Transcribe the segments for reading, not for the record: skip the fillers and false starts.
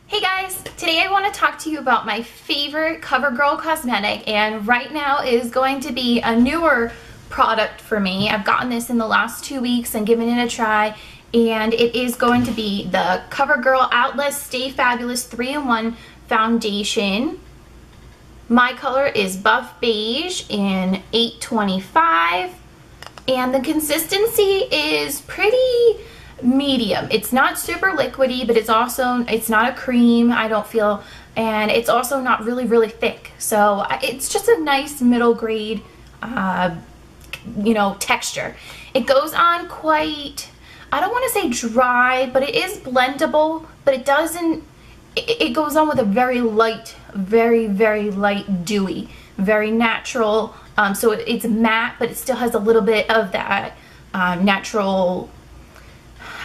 Hey guys, today I want to talk to you about my favorite CoverGirl cosmetic, and right now is going to be a newer product for me. I've gotten this in the last 2 weeks and given it a try, and it is going to be the CoverGirl Outlast Stay Fabulous 3-in-1 Foundation. My color is Buff Beige in 825, and the consistency is pretty medium. It's not super liquidy, but it's not a cream, I don't feel, and it's also not really thick. So it's just a nice middle grade texture. It goes on quite, I don't want to say dry, but it is blendable, but it doesn't, it goes on with a very light, very light dewy, very natural. So it's matte, but it still has a little bit of that natural,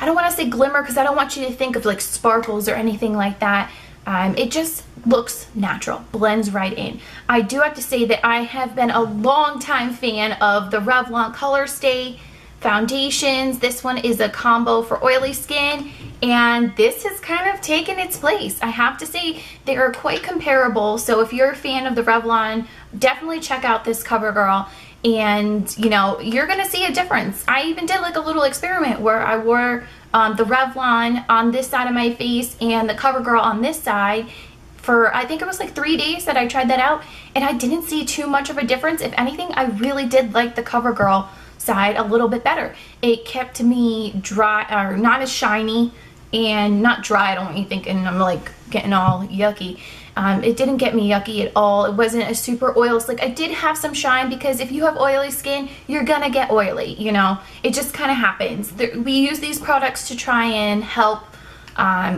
I don't want to say glimmer because I don't want you to think of like sparkles or anything like that. It just looks natural, blends right in. I do have to say that I have been a long time fan of the Revlon Color Stay foundations. This one is a combo for oily skin, and this has kind of taken its place. I have to say they are quite comparable, so if you're a fan of the Revlon, definitely check out this CoverGirl. And you know, you're gonna see a difference. I even did like a little experiment where I wore the Revlon on this side of my face and the CoverGirl on this side for, I think it was like 3 days that I tried that out, and I didn't see too much of a difference. If anything, I really did like the CoverGirl side a little bit better. It kept me dry, or not as shiny, and not dry. I don't want you thinking I'm like getting all yucky. It didn't get me yucky at all. It wasn't a super oil slick. I did have some shine because if you have oily skin, you're gonna get oily, you know. It just kind of happens. We use these products to try and help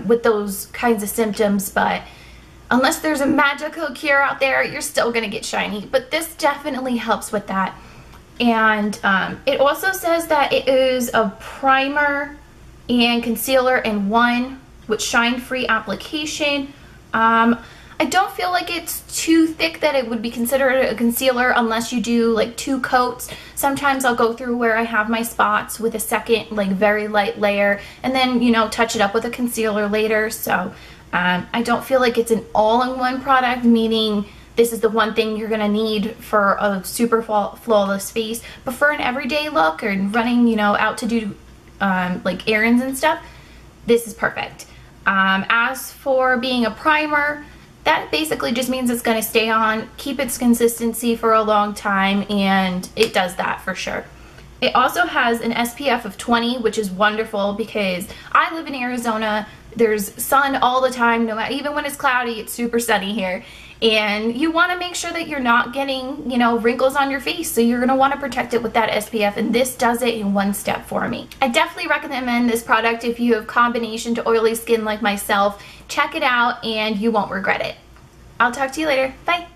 with those kinds of symptoms, but unless there's a magical cure out there, you're still gonna get shiny. But this definitely helps with that. And it also says that it is a primer and concealer in one with shine-free application. I don't feel like it's too thick that it would be considered a concealer unless you do like 2 coats. Sometimes I'll go through where I have my spots with a second like very light layer and then, you know, touch it up with a concealer later. So I don't feel like it's an all-in-one product, meaning this is the one thing you're gonna need for a super flawless face. But for an everyday look or running, you know, out to do like errands and stuff, this is perfect. As for being a primer, that basically just means it's going to stay on, keep its consistency for a long time, and it does that for sure. It also has an SPF of 20, which is wonderful because I live in Arizona. There's sun all the time, no matter, even when it's cloudy, it's super sunny here. And you want to make sure that you're not getting, you know, wrinkles on your face, so you're going to want to protect it with that SPF, and this does it in one step for me. I definitely recommend this product if you have combination to oily skin like myself. Check it out and you won't regret it. I'll talk to you later. Bye.